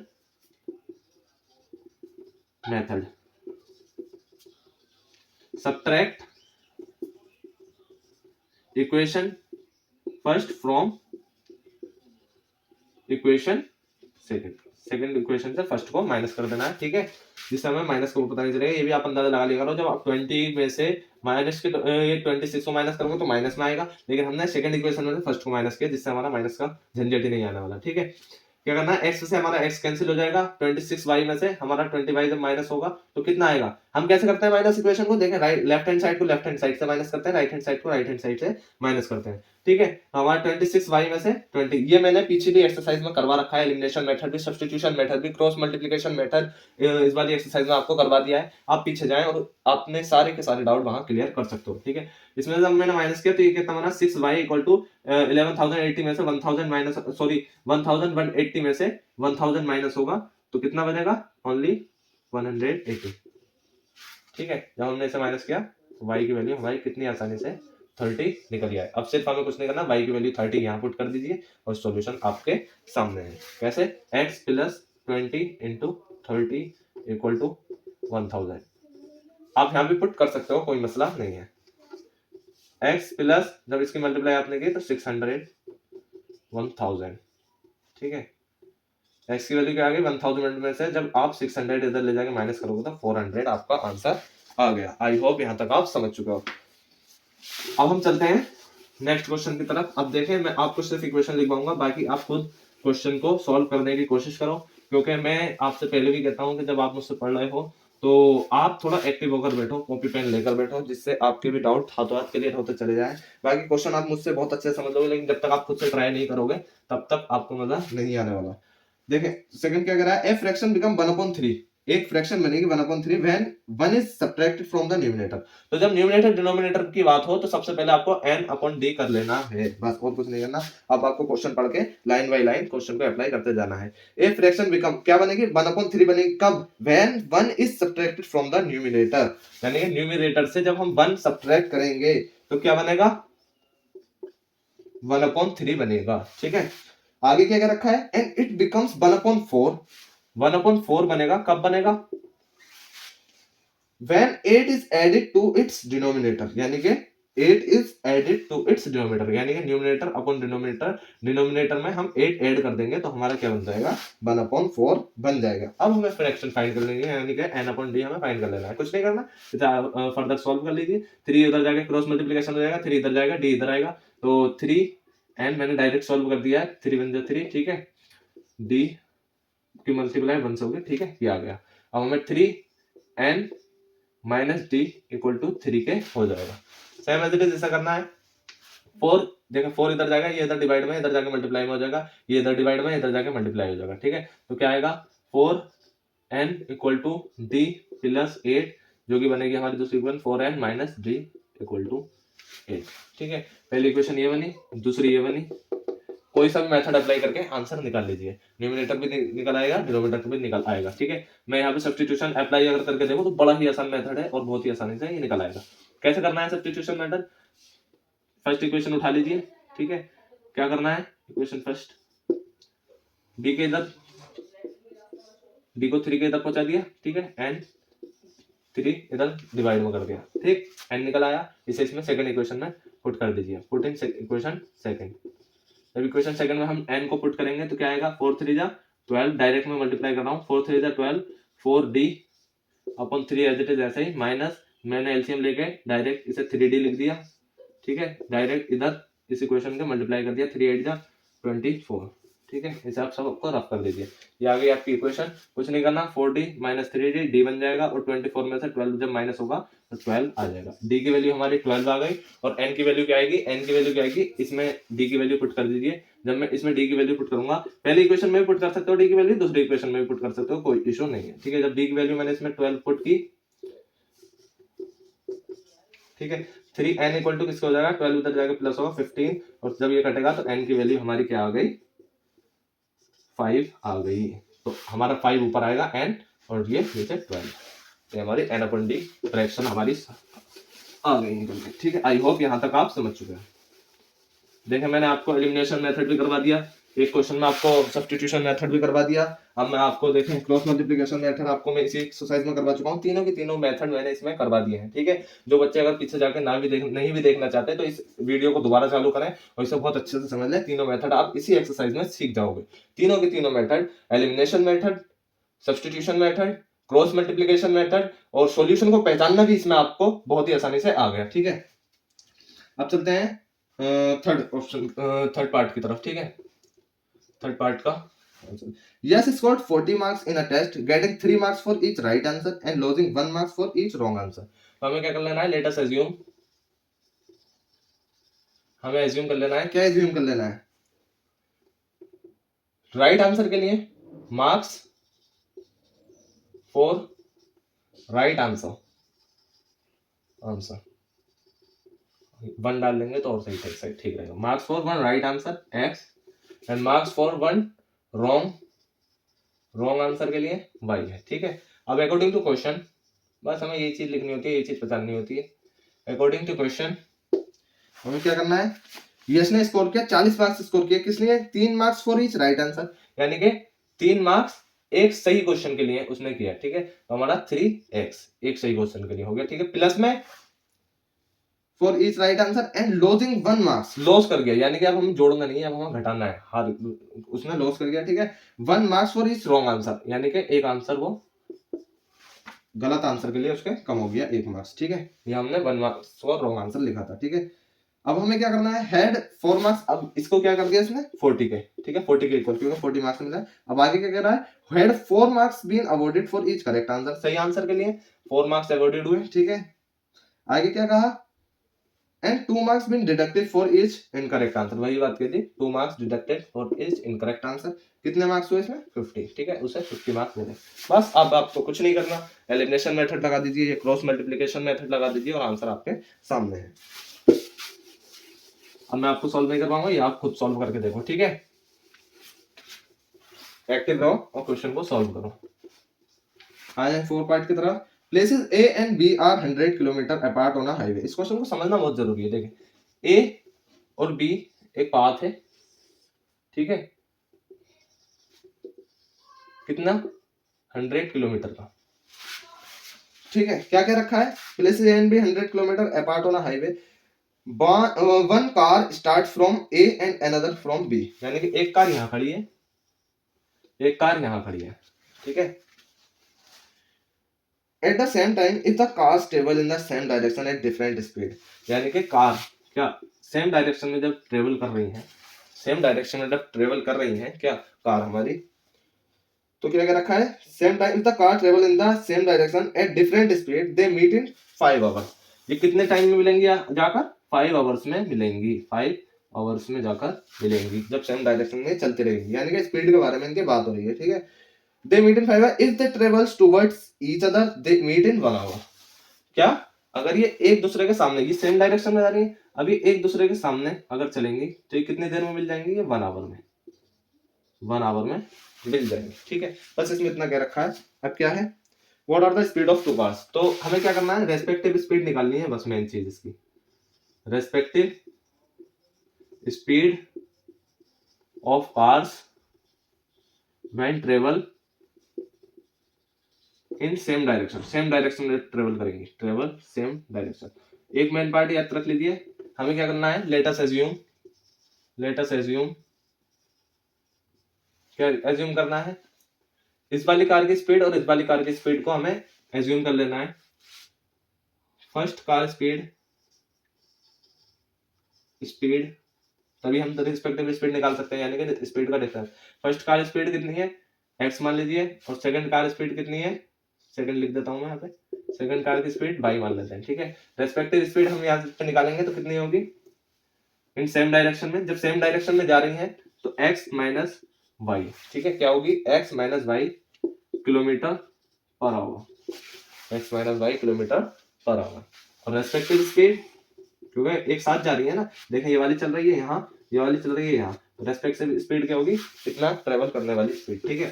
method, subtract equation first from equation second, second equation से फर्स्ट को माइनस कर देना है, ठीक है, जिससे हमें माइनस का पता नहीं चलेगा। ये भी आप अंदाजा लगा लिया करो, जब आप 20 में से माइनस के ये 26 को माइनस करोगे तो माइनस में आएगा, लेकिन हमने सेकंड इक्वेशन में से फर्स्ट को माइनस किया, जिससे हमारा माइनस का झंझट ही नहीं आने वाला, ठीक है। क्या करना है, x से हमारा x कैंसिल हो जाएगा, 26y में से हमारा 20y जब माइनस होगा तो कितना आएगा, हम कैसे करते हैं माइनस इक्वेशन को, देखें राइट लेफ्ट हैंड साइड को लेफ्ट हैंड साइड से माइनस करते हैं, राइट हैंड साइड को राइट हैंड साइड से माइनस करते हैं, ठीक है। तो हमारा 26y में से 20, ये मैंने पीछे भी एक्सरसाइज में करवा रखा है, एलिमिनेशन मेथड भी, सब्स्टिट्यूशन मेथड भी, क्रॉस मल्टीप्लिकेशन मेथड इस वाली एक्सरसाइज में आपको करवा दिया है, आप पीछे जाएं और अपने सारे के सारे डाउट वहां क्लियर कर सकते हो, ठीक है। इसमें जब मैंने माइनस किया तो ये कितना बना, 6y इक्वल टू 11,080 में से 1000 माइनस, सॉरी 1180 में से 1000 माइनस होगा तो कितना बनेगा, ओनली 180, ठीक है। जब हमने इसे माइनस किया तो y की वैल्यू हमारी कितनी आसानी से 30 निकल गया है। अब सिर्फ हमें कुछ नहीं करना, y की वैल्यू 30 यहाँ पुट कर दीजिए और सॉल्यूशन आपके सामने है। कैसे, x plus 20 into 30 equal to 1000, आप यहाँ भी पुट कर सकते हो, कोई मसला नहीं है। x प्लस जब इसकी मल्टीप्लाई आपने की तो 600 1000, ठीक है, x की वैल्यू क्या आ गई 1000 में से जब आप 600 इधर ले जाके माइनस करोगे तो 400 आपका आंसर आ गया। आई होप यहाँ तक आप समझ चुके हो। अब हम चलते हैं नेक्स्ट क्वेश्चन की तरफ। अब देखें मैं आपको सिर्फ इक्वेशन लिखवाऊंगा, बाकी आप खुद क्वेश्चन को सॉल्व करने की कोशिश करो, क्योंकि मैं आपसे पहले भी कहता हूँ कि जब आप मुझसे पढ़ रहे हो तो आप थोड़ा एक्टिव होकर बैठो, कॉपी पेन लेकर बैठो, जिससे आपके भी डाउट हाथों हाथ क्लियर होते चले जाए। बाकी क्वेश्चन आप मुझसे बहुत अच्छे समझ लोगे, लेकिन जब तक आप खुद से ट्राई नहीं करोगे तब तक आपको मजा नहीं आने वाला। देखें सेकंड क्या कर रहा है, ए फ्रैक्शन बिकम 1/3, एक फ्रैक्शन बनेगी 1/3 when 1 is subtracted from the numerator. तो जब न्यूमरेटर डिनोमिनेटर की बात हो तो सबसे पहले आपको n/d कर लेना है, बस और कुछ नहीं करना। अब आपको क्वेश्चन पढ़ के लाइन बाय लाइन क्वेश्चन को अप्लाई करते जाना है। ए फ्रैक्शन बिकम क्या बनेगी 1/3 बनेगी कब, when 1 is subtracted from the numerator, यानी कि न्यूमरेटर से जब हम 1 सब्ट्रैक्ट करेंगे तो क्या बनेगा 1/3 बनेगा, ठीक है। आगे क्या क्या रखा है, एंड इट बिकम्स 1/4, 1/4 बनेगा कब बनेगा, when 8 is added to its denominator, यानी कि 8 is added to its denominator, यानी कि न्यूमरेटर अपॉन डिनोमिनेटर में हम 8 ऐड कर देंगे तो हमारा क्या बन जाएगा 1/4 बन जाएगा। अब हमें फ्रैक्शन फाइंड कर लेंगे, यानी कि n/d हमें फाइंड कर लेना है, कुछ नहीं करना, फर्दर सॉल्व कर लीजिए। 3 उधर जाके क्रॉस मल्टीप्लिकेशन हो जाएगा, 3 इधर जाएगा, d इधर आएगा, तो 3 n मैंने डायरेक्ट सॉल्व कर दिया है, 3 × 3, ठीक है, d की मल्टीप्लाई 1 से होगी, ठीक है, ये आ गया। अब हमें 3n - d = 3 के हो जाएगा। सेम एज इट इज ऐसा करना है। 4 देखो 4 इधर जाएगा, ये इधर डिवाइड में, इधर जाके मल्टीप्लाई में हो जाएगा, ये इधर डिवाइड में, इधर जाके मल्टीप्लाई हो जाएगा, ठीक है। तो क्या आएगा 4n = d + 8, जो कि बनेगी हमारी दूसरी इक्वेशन 4n - d = 8, ठीक है। पहली इक्वेशन ये बनी, दूसरी ये बनी। कोई सा भी मेथड अप्लाई करके आंसर निकाल लीजिए, न्यूमरेटर भी निकल आएगा, डिनोमिनेटर भी निकल आएगा, ठीक है। मैं यहाँ पे सब्स्टिट्यूशन अप्लाई अगर करके देखो तो बड़ा ही आसान मेथड है और बहुत ही आसानी से ये निकल आएगा। कैसे करना है सब्स्टिट्यूशन मेथड? फर्स्ट इक्वेशन उठा लीजिए, ठीक है। क्या करना है, इक्वेशन फर्स्ट, b के इधर, b को 3 के इधर पहुंचा दिया, ठीक है, एंड 3 इधर डिवाइड में कर दिया, ठीक, एंड निकल आया। इसे इसमें सेकंड इक्वेशन में पुट कर दीजिए, पुट इन इक्वेशन सेकंड। जब इक्वेशन सेकंड में हम n को पुट करेंगे तो क्या आएगा 4 3 जा 12, डायरेक्ट में मल्टीप्लाई कर रहा हूँ, 4 3 जा 12, 4d upon 3 as it is ऐसे ही, माइनस मैंने एलसीएम लेके डायरेक्ट इसे 3d लिख दिया, ठीक है, डायरेक्ट इधर इस इक्वेशन के मल्टीप्लाई कर दिया, 3 8 जा 24, ठीक है। इसे आप सबको रफ कर दीजिए, ये आ गई आपकी इक्वेशन। कुछ नहीं करना, 4d - 3d d बन जाएगा और 24 में से 12 जब माइनस होगा तो 12 आ जाएगा। d की वैल्यू हमारी 12 आ गई और n की वैल्यू क्या आएगी, n की वैल्यू क्या आएगी, इसमें d की वैल्यू पुट कर दीजिए। जब मैं इसमें d की वैल्यू पुट करूंगा, पहली इक्वेशन में भी पुट कर सकते हो d की वैल्यू, दूसरी इक्वेशन में भी पुट कर सकते हो, कोई इशू नहीं है, ठीक है। जब d की वैल्यू मैंने इसमें 12 पुट की, ठीक है, 3n = किसका हो जाएगा 12 उधर जाके प्लस होगा 15, और जब ये कटेगा तो n की वैल्यू हमारी क्या आ गई 5 आ गई। तो हमारा 5 ऊपर आएगा n और ये नीचे 12, ये हमारी n/d फ्रैक्शन हमारी आ गई निकल के, ठीक है। आई होप यहाँ तक आप समझ चुके हैं। देखिए मैंने आपको एलिमिनेशन मेथड भी करवा दिया, एक क्वेश्चन में आपको सब्स्टिट्यूशन मेथड भी करवा दिया। अब मैं आपको देखें क्रॉस मल्टीप्लिकेशन मेथड आपको मैं इसी एक्सरसाइज में करवा चुका हूँ, तीनों की तीनों मेथड मैंने इसमें करवा दिए हैं, ठीक है। जो बच्चे अगर पीछे जाके नहीं भी देखना चाहते तो इस वीडियो को दोबारा चालू करें और इसे बहुत अच्छे से समझ लें। तीनों मेथड आप इसी एक्सरसाइज में सीख जाओगे, तीनों के तीनों method, elimination method, substitution method, cross multiplication method, और सॉल्यूशन को पहचानना भी इसमें आपको बहुत ही आसानी से आ गया, ठीक है। अब चलते हैं थर्ड पार्ट की तरफ, ठीक है। थर्ड पार्ट का Yes scored 40 marks in a test, getting 3 marks for each right answer and losing 1 marks for each wrong answer. तो हमें क्या कर लेना है, लेट अस अज्यूम, हमें अज्यूम कर लेना है, क्या अज्यूम कर लेना है, राइट आंसर के लिए मार्क्स फॉर राइट आंसर 1 डाल देंगे तो और सही ठीक रहेगा। Marks for 1 right answer x and marks for 1 wrong answer के लिए y है, ठीक है। अब अकॉर्डिंग टू क्वेश्चन, बस हमें ये चीज लिखनी होती है, ये चीज पहचाननी होती है। अकॉर्डिंग टू क्वेश्चन हमें क्या करना है, यश ने स्कोर किया 40 मार्क्स स्कोर किया, किस लिए 3 marks for each right answer, यानी कि 3 मार्क्स एक सही क्वेश्चन के लिए उसने किया, ठीक है। तो हमारा 3x एक सही क्वेश्चन के लिए हो गया, ठीक है। प्लस में for each right answer and losing 1 marks, loss कर गया, यानी कि अब हमें जोड़ना नहीं है, अब हमें घटाना है, हर उसने लॉस कर गया, ठीक है। 1 marks for each wrong answer, यानी कि एक आंसर वो गलत आंसर के लिए उसके कम हो गया 1 मार्क्स, ठीक है। ये हमने 1 मार्क्स फॉर रॉन्ग आंसर लिखा था, ठीक है। अब हमें क्या करना है, हेड 4 मार्क्स, अब इसको क्या कर दिया इसने 40 के, ठीक है, 40 के इक्वल, क्योंकि 40 मार्क्स मिला है। अब आगे क्या कह रहा है, had 4 marks been awarded for each correct answer, सही आंसर के लिए 4 मार्क्स अवॉर्डेड हुए, ठीक है। आगे क्या कहा, and 2 marks been deducted for each incorrect answer, वही बात कही थी, 2 marks deducted for each incorrect answer. कितने मार्क्स हुए इसमें 50, ठीक है, उसे 50 मार्क्स मिले। बस अब आपको कुछ नहीं करना, एलिमिनेशन मेथड लगा दीजिए, ये क्रॉस मल्टीप्लिकेशन मेथड लगा दीजिए और आंसर आपके सामने है। अब मैं आपको सॉल्व नहीं कर पाऊंगा, ये आप खुद सॉल्व करके देखो, ठीक है। एक्टिव रहो और क्वेश्चन को सॉल्व करो। आए 4 पार्ट की तरफ, places A and B are 100 kilometre apart on a highway. इस क्वेश्चन को समझना बहुत जरूरी है। देखिए A और B एक पाथ है, ठीक है, कितना 100 किलोमीटर का, ठीक है। क्या क्या रखा है, places A and B 100 kilometre apart on a highway, one car start from A and another from B, यानी कि एक कार यहाँ खड़ी है, एक कार यहाँ खड़ी है, ठीक है। At the same time if the cars travel in the same direction at different speed, यानी कि कार क्या सेम डायरेक्शन में जब ट्रेवल कर रही हैं, सेम डायरेक्शन में जब ट्रेवल कर रही हैं क्या कार हमारी, तो क्या क्या रखा है, same time if the car travel in the same direction at different speed they meet in 5 hours, ये कितने टाइम में मिलेंगी जाकर, 5 आवर्स में मिलेंगी, 5 आवर्स में जाकर मिलेंगी जब सेम डायरेक्शन में चलती रहेंगी, यानी कि स्पीड के बारे में इनकी बात हो रही है, ठीक है। They meet in 5 hour if they travels towards each other they meet in 1 hour, क्या अगर ये एक दूसरे के सामने, ये सेम डायरेक्शन में जा रही है, अभी एक दूसरे के सामने अगर चलेंगी तो ये कितनी देर में मिल जाएंगी, ये 1 आवर में, 1 आवर में मिल जाएंगे, ठीक है। बस इसमें इतना क्या रखा है। अब क्या है, what are the speed of two cars, तो हमें क्या करना है, रेस्पेक्टिव स्पीड निकालनी है, बस मेन चीज इसकी, respective speed of cars when travel in same direction, same direction में ट्रेवल करेंगे, ट्रेवल सेम डायरेक्शन। एक मेन पार्ट याद रख लीजिए, हमें क्या करना है, लेट अस एज्यूम क्या एज्यूम करना है, इस वाली कार की स्पीड और इस वाली कार की स्पीड को हमें एज्यूम कर लेना है। फर्स्ट कार स्पीड तभी हम रिस्पेक्टिव स्पीड निकाल सकते हैं, यानी कि स्पीड का डिफरेंस। फर्स्ट कार स्पीड कितनी है, x मान लीजिए, और सेकंड कार स्पीड कितनी है, सेकंड लिख देता हूं मैं यहाँ पे, सेकंड कार की स्पीड y मान लेते हैं, ठीक है। रेस्पेक्टिव स्पीड हम यहाँ पे निकालेंगे तो कितनी होगी, इन सेम डायरेक्शन में, जब सेम डायरेक्शन में जा रही है तो x माइनस वाई, ठीक है, क्या होगी, x minus y kilometre per hour, x minus y kilometre per hour. और रेस्पेक्टिव स्पीड क्योंकि एक साथ जा रही है ना, देखें ये वाली चल रही है यहाँ, ये वाली चल रही है यहाँ, तो रेस्पेक्टिव स्पीड क्या होगी, इतना ट्रेवल करने वाली स्पीड, ठीक है,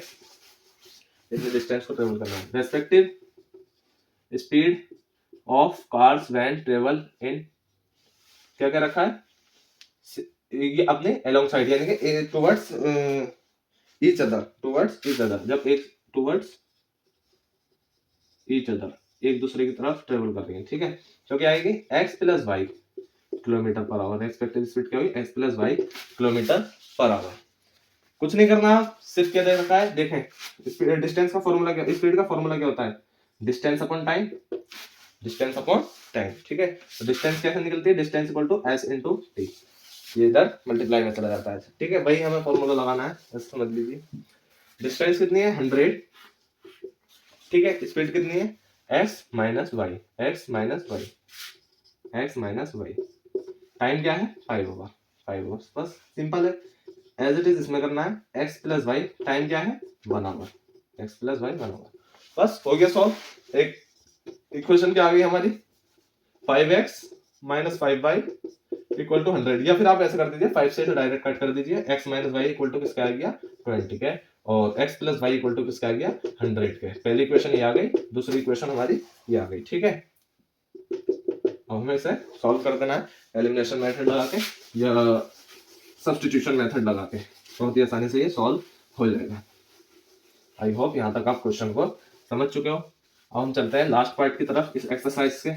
इतने डिस्टेंस को ट्रेवल करना है। Respective speed of cars when travel in, क्या क्या रखा है, ये अपने अलोंग साइड, यानी कि टुवर्ड्स ईच अदर, जब एक टुवर्ड्स ईच अदर, एक दूसरे की तरफ ट्रेवल कर रही है, ठीक है। तो क्या आएगी, x plus y kilometre per hour, expected speed क्या होगी, x plus y kilometre per hour. कुछ नहीं करना, सिर्फ क्या दे रखा है, देखें डिस्टेंस का फॉर्मूला क्या, स्पीड का फॉर्मूला क्या होता है, डिस्टेंस अपॉन टाइम, ठीक है। तो डिस्टेंस कैसे निकलती है, distance equal to s into t, ये इधर मल्टीप्लाई में चला जाता है, ठीक है, वही हमें फॉर्मूला लगाना है, बस समझ लीजिए। डिस्टेंस कितनी है, 100, ठीक है, स्पीड कितनी है, x माइनस वाई, टाइम क्या है, 5 होगा, 5 आवर्स, बस सिंपल है, एज इट इज इसमें करना है, x प्लस वाई, टाइम क्या है, 1 hour, x plus y 1 hour, बस हो गया सॉल्व। एक इक्वेशन क्या आ गई हमारी, 5x minus 5y equal to 100, या फिर आप ऐसा कर दीजिए, 5 से डायरेक्ट कट कर दीजिए, x minus y equal to किसका आ गया, 20 के, और x plus y equal to किसका आ गया, 100 के। पहली इक्वेशन ये आ गई, दूसरी इक्वेशन हमारी ये आ गई, ठीक है। अब हमें इसे सॉल्व कर देना है एलिमिनेशन मेथड लगा के या सब्स्टिट्यूशन मेथड लगा के, बहुत ही आसानी से ये सॉल्व हो जाएगा। आई होप यहाँ तक आप क्वेश्चन को समझ चुके हो। अब हम चलते हैं लास्ट पार्ट की तरफ, इस एक्सरसाइज के,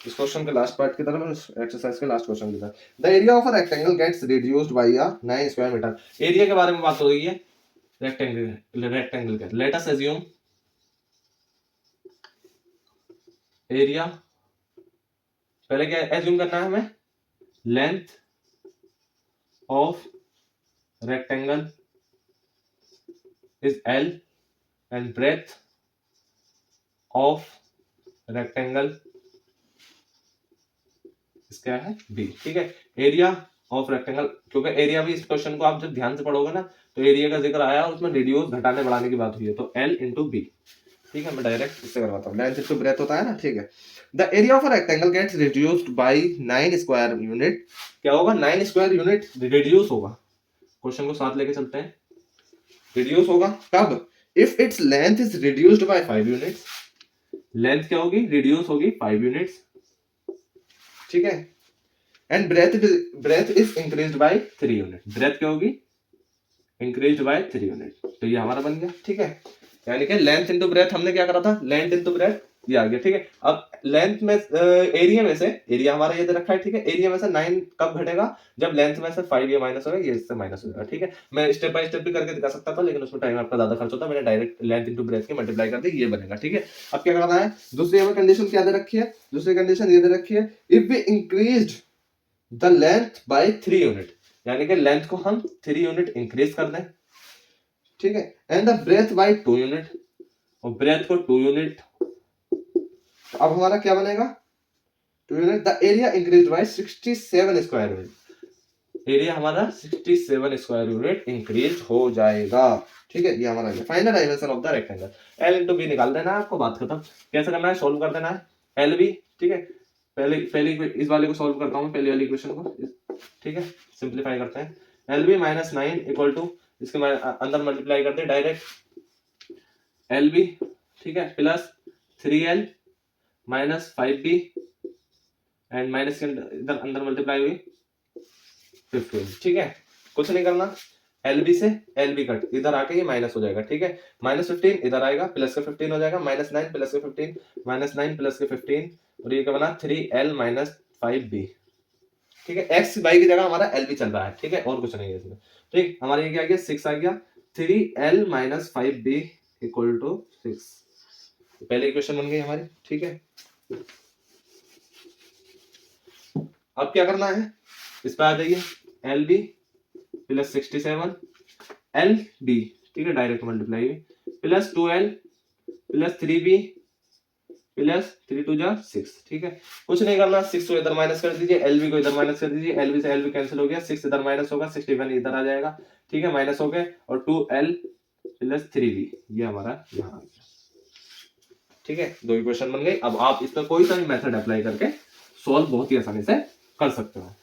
इस क्वेश्चन के लास्ट पार्ट की तरफ, इस एक्सरसाइज के लास्ट क्वेश्चन की तरफ। The area of a rectangle gets reduced by a 9 square metre, area के बारे में बात हो रही है, रेक्टेंगल का। लेट अस अज्यूम एरिया, पहले क्या एज्यूम करना है हमें, length of rectangle is L and breadth of rectangle क्या है B, ठीक है। एरिया ऑफ रेक्टेंगल, क्योंकि एरिया भी इस क्वेश्चन को आप जब ध्यान से पढ़ोगे ना तो एरिया का जिक्र आया, उसमें रेडियस घटाने बढ़ाने की बात हुई है, तो L इंटू B, ठीक है। मैं डायरेक्ट इससे करवाता हूँ, लेंथ इंटू ब्रेथ होता है ना, ठीक है। The area of a rectangle gets reduced by 9 square unit, क्या होगा, 9 स्क्वायर यूनिट रिड्यूस होगा, क्वेश्चन को साथ लेके चलते हैं, रिड्यूस होगा कब, if its length is reduced by 5 units, length क्या होगी, रिड्यूस होगी 5 यूनिट्स, ठीक है। And breadth is increased by 3 unit, breadth क्या होगी, इंक्रीज्ड बाय 3 यूनिट, तो ये हमारा बन गया, ठीक है। यानी कि लेंथ इंटू ब्रेथ हमने क्या करा था, लेंथ इंटू ब्रेथ ये आ गया, ठीक है। अब लेंथ में एरिया हमारा ये दे रखा है, ठीक है। एरिया में से 9 कब घटेगा, जब लेंथ में से 5 ये माइनस होगा, ये इससे माइनस हो जाएगा, ठीक है। मैं स्टेप बाय स्टेप भी करके दिखा सकता था, लेकिन उसमें टाइम आपका ज्यादा खर्च होता है, मैंने डायरेक्ट लेंथ इंटू ब्रेथ की मल्टीप्लाई कर दी, ये बनेगा, ठीक है। अब क्या करना है, दूसरी हमें कंडीशन क्या दे रखी है, दूसरी कंडीशन ये दे रखी है, if we increase the length by 3 unit, यानी कि लेंथ को हम 3 यूनिट इंक्रीज कर दें, ठीक है, and the breadth by 2 unit, और ब्रेथ को 2 यूनिट, तो अब हमारा क्या बनेगा, 2 unit, the area increase by 67 square unit, area हमारा 67 स्क्वायर यूनिट इंक्रीज हो जाएगा, ठीक है। ये हमारा final dimension of the rectangle, L into B निकाल देना है आपको, बात खत्म। कैसे करना है, सोल्व कर देना है, एल बी, ठीक है। पहले इस वाले को सोल्व करता हूँ, पहले वाली इक्वेशन को, ठीक है, सिंप्लीफाई करते हैं। L B minus 9 equal to, इसके अंदर मल्टीप्लाई करते हैं डायरेक्ट, एल बी, ठीक है, plus 3l minus 5b and minus के इधर अंदर मल्टीप्लाई हुई 15, ठीक है। कुछ नहीं करना, एलबी से एलबी कट, इधर आके ये माइनस हो जाएगा, ठीक है। माइनस 15 इधर आएगा, प्लस का 15 हो जाएगा, माइनस 9 प्लस का 15, माइनस 9 प्लस का 15, और ये क्या बना 3l माइनस 5b, ठीक है। एक्स वाई की जगह हमारा एल भी चल रहा है, ठीक है, और कुछ नहीं है इसमें, ठीक। हमारा ये क्या आ गया, 6 आ गया, 3l minus 5b equal to 6, पहले इक्वेशन बन गई हमारी, ठीक है। अब क्या करना है, इस पे आ जाइए, L B plus 67 L B, ठीक है, direct multiply plus 2l plus 3b plus 3 2 जा 6, ठीक है। कुछ नहीं करना, 6 को इधर माइनस कर दीजिए, एलबी को इधर माइनस कर दीजिए, एलबी से एलबी कैंसिल हो गया, 6 इधर माइनस होगा, 61 इधर आ जाएगा, ठीक है, माइनस हो गए, और 2l प्लस 3b, ये हमारा यहाँ आ गया, ठीक है। दो इक्वेशन बन गई। अब आप इसमें कोई सा भी मेथड अप्लाई करके सॉल्व बहुत ही आसानी से कर सकते हो।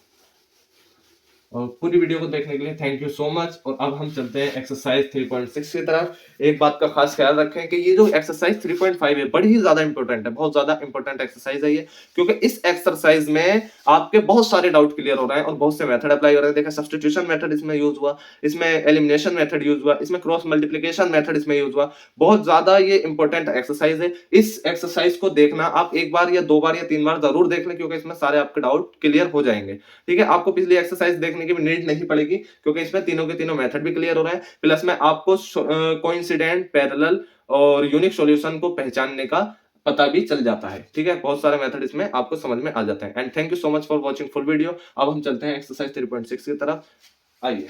और पूरी वीडियो को देखने के लिए थैंक यू सो मच। और अब हम चलते हैं एक्सरसाइज 3.6 की तरफ। एक बात का खास ख्याल रखें कि ये जो एक्सरसाइज 3.5 है बड़ी ही ज्यादा इंपॉर्टेंट है, बहुत ज्यादा इंपॉर्टेंट एक्सरसाइज है ये, क्योंकि इस एक्सरसाइज में आपके बहुत सारे डाउट क्लियर हो रहे हैं और बहुत से मेथड अप्लाई हो रहे हैं। देखा, सब्स्टिट्यूशन मेथड इसमें यूज हुआ, इसमें एलिमिनेशन मेथड यूज हुआ, इसमें क्रॉस मल्टीप्लीकेशन मेथड इसमें यूज हुआ। बहुत ज्यादा ये इंपॉर्टेंट एक्सरसाइज है। इस एक्सरसाइज को देखना आप एक बार या 2 बार या 3 बार जरूर देख लें, क्योंकि इसमें सारे आपके डाउट क्लियर हो जाएंगे, ठीक है। आपको पिछली एक्सरसाइज देखने की भी नीड नहीं पड़ेगी, क्योंकि इसमें तीनों के तीनों मेथड भी क्लियर हो रहे हैं, प्लस में आपको कोइंसिडेंट, पैरेलल और यूनिक सॉल्यूशन को पहचानने का पता भी चल जाता है, ठीक है। बहुत सारे मेथड इसमें आपको समझ में आ जाते हैं। And thank you so much for watching full video. अब हम चलते हैं एक्सरसाइज 3.6 की तरफ, आइए।